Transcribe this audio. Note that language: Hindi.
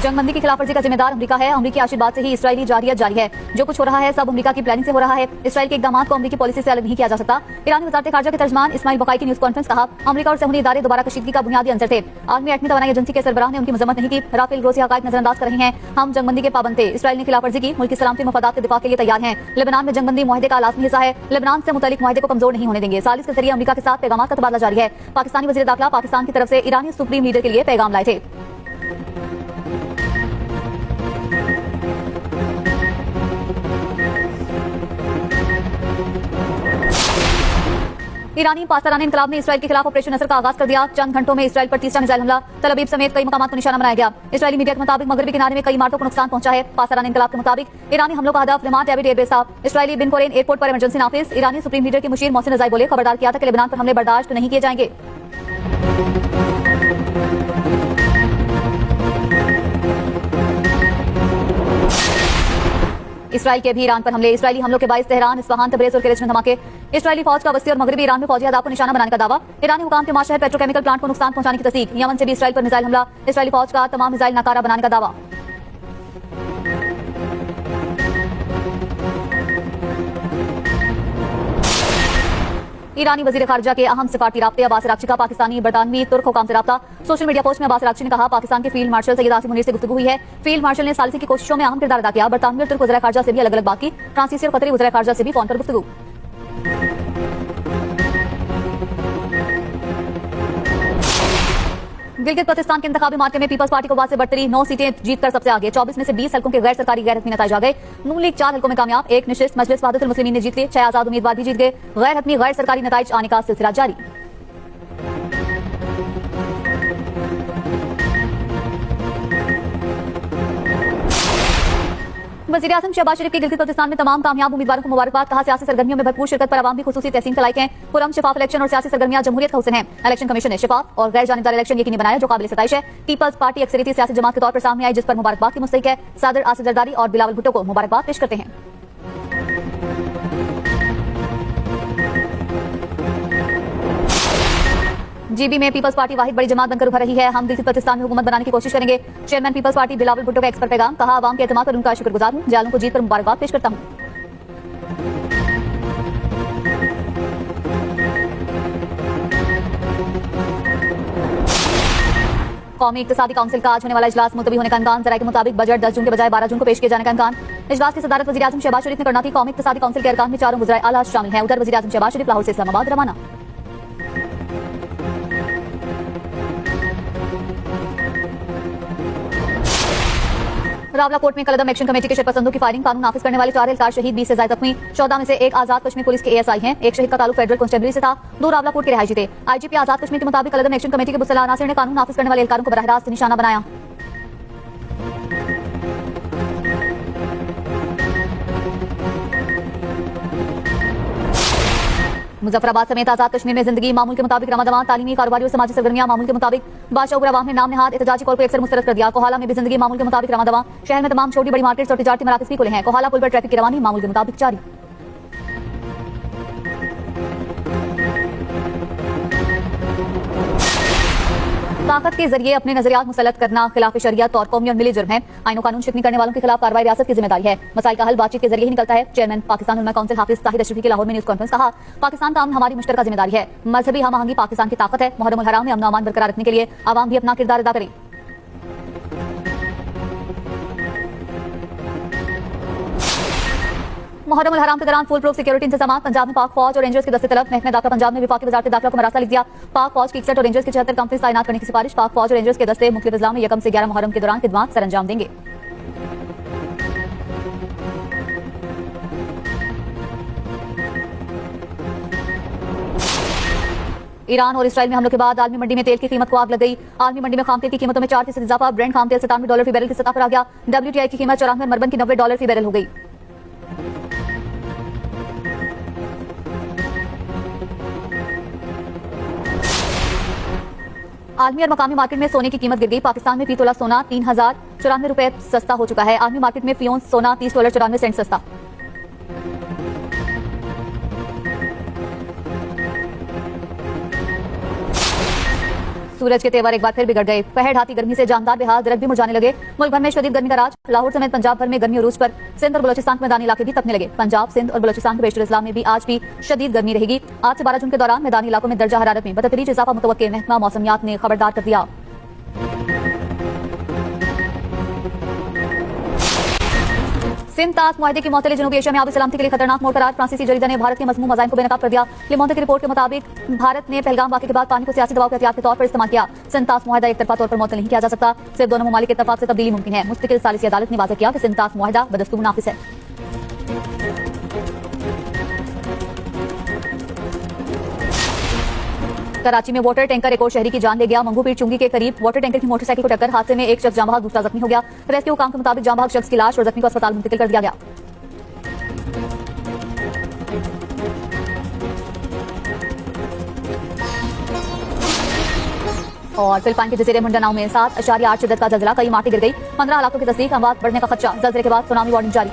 जंगबंदी की खिलाफवर्जी का जिम्मेदार अमेरिका है। अमेरिकी आशीर्वाद से ही इस्राएली जारियत जारी है। जो कुछ हो रहा है सब अमेरिका की प्लानिंग से हो रहा है। इस्राएल के इकदाम को अमेरिकी पॉलिसी से अलग नहीं किया जा सकता। ईरानी वजारत खारजा के तर्जमान इस्माइल बकाई की न्यूज कॉन्फ्रेंस कहा, अमेरिका और सहूनी इदारे दोबारा कशीदगी का बुनियादी अंसर थे। आलमी एटमी तवानाई एजेंसी के सरबराह ने उनकी मजम्मत नहीं की। राफेल ग्रोसी हकायक नजरअंदाज कर रहे हैं। हम जंगबंदी के पाबंद थे। इस्राएल ने खिलाफवर्जी की, मुल्क की सलामती मफादात के दिफा के लिए तैयार हैं। लेबनान में जंगबंदी मुआहदे का लाजमी हिस्सा है। लेबनान से मुतल्लिक मुआहदे को कमजोर नहीं होने देंगे। सालिस के जरिए अमेरिका के साथ पैगाम का तबादला जारी है। पाकिस्तानी वजीर दाखिला पाकिस्तान की तरफ से ईरानी सुप्रीम लीडर के लिए पैगाम लाए थे। ईरानी पासदाराना इनकलाब ने इसराइल के खिलाफ ऑपरेशन असर का आगाज कर दिया। चंद घंटों में इसराइल पर तीसरा मिसाइल हमला तल अवीव समेत कई मकामात को निशाना बनाया गया। इसराइली मीडिया के मुताबिक मगरबी किनारे में कई इमारतों को नुकसान पहुंचा है। पासदाराना इनकलाब के मुताबिक ईरानी हमलों का हदफ लिमात डेविड एयरबेस था। इसराइली बिन कोरेन एयरपोर्ट पर इमरजेंसी नाफिज। ईरानी सुप्रीम लीडर के मुशीर मोहसिन रजाई बोले, खबरदार किया था कि लेबनान पर हमले बर्दाश्त नहीं किए जाएंगे। इसराइल के भी ईरान पर हमले। इसराइली हमलों के बाइस तेहरान, इस्फहान, तबरेज और किलिच में धमाके। इसराइली फौज का वस्ती और मगरबी ईरान में फौजी अहदाफ को निशाना बनाने का दावा। ईरानी हुकाम के माशहर पेट्रोकेमिकल प्लांट को नुकसान पहुंचाने की तस्दीक। यमन से भी इसराइल पर मिसाइल हमला। इसराइली फौज का तमाम मिसाइल नाकारा बनाने का दावा। ईरानी वजीर खारजा के अहम सिफारती राब्ते अब्बास अरागची का पाकिस्तानी बरतानवी तुर्क हुकाम से राब्ता। सोशल मीडिया पोस्ट में अब्बास अरागची ने कहा, पाकिस्तान के फील्ड मार्शल सैयद आसिम मुनीर से गुफ्तगू हुई है। फील्ड मार्शल ने सालिसी की कोशिशों में अहम किरदार अदा किया। बरतानवी और तुर्क वज़ीर खारजा से भी अलग अलग बात की। फ्रांसीसी और कतरी वज़ीर खारजा से भी फोन पर गुफ्तगू। गिलगित बल्तिस्तान के इंतखाबी मार्के में पीपल्स पार्टी को बाद से बढ़तरी 9 सीटें जीतकर सबसे आगे। 24 में से 20 हल्कों के गैर सरकारी गैर हतमी नतीजे आ गए। नून लीग 4 हल्कों में कामयाब। एक निशिस्त मजलिस वहदतुल मुस्लिमीन ने जीत लिए। 6 आजाद उम्मीदवार भी जीत गए। गैर हतमी गैर सरकारी नतीजे आने का सिलसिला जारी। वज़ीर आज़म शहबाज शरीफ के गिलगित बल्तिस्तान में तमाम कामयाब उम्मीदवारों को मुबारकबाद। कहा, सियासी सरगर्मियों में भरपूर शिरकत पर आवाम भी खुसूसी तहसीन का लायक हैं। पुरअमन शफाफ इलेक्शन और सियासी सरगर्मियां जमहूरियत का हुस्न है। इलेक्शन कमीशन ने शफाफ और गैर जानिबदार इलेक्शन यकीनी बनाया, जो काबिल सताइश है। पीपल्स पार्टी अक्सरियती सियासी जमात के तौर पर सामने आई, जिस पर मुबारकबाद की मुस्तहिक है। सदर आसिफ जरदारी और बिलावल भुट्टो को मुबारकबाद पेश करते हैं। जीबी में पीपल्स पार्टी वाहिद बड़ी जमात बनकर उभर रही है। हम गिलगित बल्तिस्तान में हुकूमत बनाने की कोशिश करेंगे। चेयरमैन पीपल्स पार्टी बिलावल भुट्टो का एक्स पर पैगाम। कहा, आवाम के एतमाद पर उनका शुक्रगुजार हूं। जालों को जीत पर मुबारकबाद पेश करता हूं। कौमी इक्तिसादी काउंसिल का आज होने वाला इजलास मुलतवी होने का इम्कान। जराये के मुताबिक बजट 10 जून के बजाय 12 जून को पेश किए जाने का इम्कान। इजलास की सदारत वज़ीर आज़म शहबाज शरीफ ने करना थी। कौमी इक्तिसादी काउंसिल के अरकान में 4 वज़ीर आला शामिल हैं। उधर वज़ीर आज़म शहबाज शरीफ लाहौर से इस्लामाबाद रवाना। रावलाकोट में कलदम एक्शन कमेटी के शरपसंदों की फायरिंग। कानून नाफिज करने वाले 4 एहलकार शहीद, 20 से ज्यादा जख्मी। 14 में से 1 आजाद कश्मीर पुलिस के एएसआई हैं। एक शहीद का ताल्लुक फेडरल कांस्टेबलरी से था। 2 रावलाकोट के रिहायशी थे। आईजीपी आजाद कश्मीर के मुताबिक कलदम एक्शन कमेटी के मुसल्लह अनासिर ने कानून नाफिज करने वाले एहलकारों को बराह रास्त निशाना बनाया। मुजफ्फराबाद समेत आजाद कश्मीर में जिंदगी मामूल के मुताबिक रमादमान। तालीमी, कारोबारी और समाजी सरगर्मियां मामूल के मुताबिक। बादशाह उबर अवाम ने नाम नहाद एहतजाजी कॉल को अक्सर मुस्तरद कर दिया। कोहाला में भी जिंदगी मामूल के मुताबिक रमादमान। शहर में तमाम छोटी बड़ी मार्केट्स और तिजारती मराकज़ भी खुले हैं। कोहाला पुल पर ट्रैफिक की रवानी मामूल के मुताबिक जारी। ताकत के जरिए अपने नजरियात मुसल्लत करना खिलाफ शरीयत और कौमी और मिली जुर्म है। आईन और कानून शिकनी करने वालों के खिलाफ कार्रवाई रियासत की जिम्मेदारी है। मसाइल का हल बातचीत के जरिए ही निकलता है। चेयरमैन पाकिस्तान उलमा काउंसिल हाफिज ताहिर अशरफी की लाहौर में न्यूज कॉन्फ्रेंस। कहा, पाकिस्तान का अमन हमारी मुश्तरका जिम्मेदारी है। मजहबी हम आहंगी पाकिस्तान की ताकत है। मुहर्रम उल हराम में अमन अमान बरकरार रखने के लिए आवाम भी अपना किरदार अदा करें। मुहर्रम उल हराम के दौरान फुल प्रूफ सिक्योरिटी इंतजाम। पंजाब में पाक फौज और रेंजर्स के दस्ते तलब। महकमा दाखिला पंजाब ने विफाकी वजारत दाखिला को मरासला लिख दिया। पाक फौज की 61 और रेंजर्स की 76 कंपनी तैनात करने की सिफारिश। पाक फौज और रेंजर्स के दस्ते मुख्तलिफ अजला में 1 से 11 मुहर्रम के दौरान खिदमत सर अंजाम देंगे। ईरान और इसराइल में हमलों के बाद आलमी मंडी में तेल की कीमत को आग लग गई। आलमी मंडी में खाम तेल की कीमतों में 4% इजाफा। ब्रेंट खाम तेल $97 फी बैरल की सतह पर आ गया। WTI की कीमत 94, मरबन की $90 फी बैरल हो गई। आलमी और मकामी मार्केट में सोने की कीमत गिर गई। पाकिस्तान में फी तोला सोना 3094 रुपए सस्ता हो चुका है। आलमी मार्केट में फी औंस सोना $30.94 सस्ता। सूरज के तेवर एक बार फिर बिगड़ गए। पहर ढाती गर्मी से जानदार बेहाल दरख्त भी मुरझाने लगे। मुल्क भर में शदीद गर्मी का राज। लाहौर समेत पंजाब भर में गर्मी उरूज पर। सिंध और बलोचिस्तान के मैदानी इलाके भी तपने लगे। पंजाब, सिंध और बलोचिस्तान के बेशतर इस्लाम में भी आज भी शदीद गर्मी रहेगी। आज से 12 जून के दौरान मैदानी इलाकों में दर्जा हरारत में बतदरीज इजाफा मुतवक्किल महकमा मौसमियात ने खबरदार कर दिया। सिंध ताज मुआहदे की मौतली जनूबी एशिया में आबी सलामती के लिए खतरनाक मोड़ करार। फ्रांसीसी जरीदा ने भारत के मजमूम मज़ाहिम को बेनकाब कर दिया। लिमोंटे की रिपोर्ट के मुताबिक भारत ने पहलगाम वाक़े के बाद पानी को सियासी दबाव के हथियार के तौर पर इस्तेमाल किया। सिंध ताज मुआहदा एक तरफा तौर पर मुअत्तल नहीं किया जा सकता। सिर्फ दोनों ममालिक के इत्तफाक से तब्दीली मुमकिन है। मुस्तकिल सालिसी अदालत ने वाज़ेह किया कि सिंध ताज मुआहदा बदस्तूर नाफिस है। कराची में वाटर टैंकर एक और शहरी की जान ले गया। मंगूपीर चुंगी के करीब वाटर टैंकर की मोटरसाइकिल को टक्कर। हादसे में एक शख्स जाँ बहक, दूसरा जख्मी हो गया। रेस्क्यू काम के मुताबिक जाँ बहक शख्स की लाश और जख्मी को अस्पताल मुंतकिल कर दिया गया। और फिलिपाइन के जजीरे मिंडानाओ में 7.8 शिद्दत का जलजला, कई इमारतें गिर गई। 15 हलाकों की तस्दीक, अमवात बढ़ने का खदशा। जलजले के बाद सुनामी वार्निंग जारी।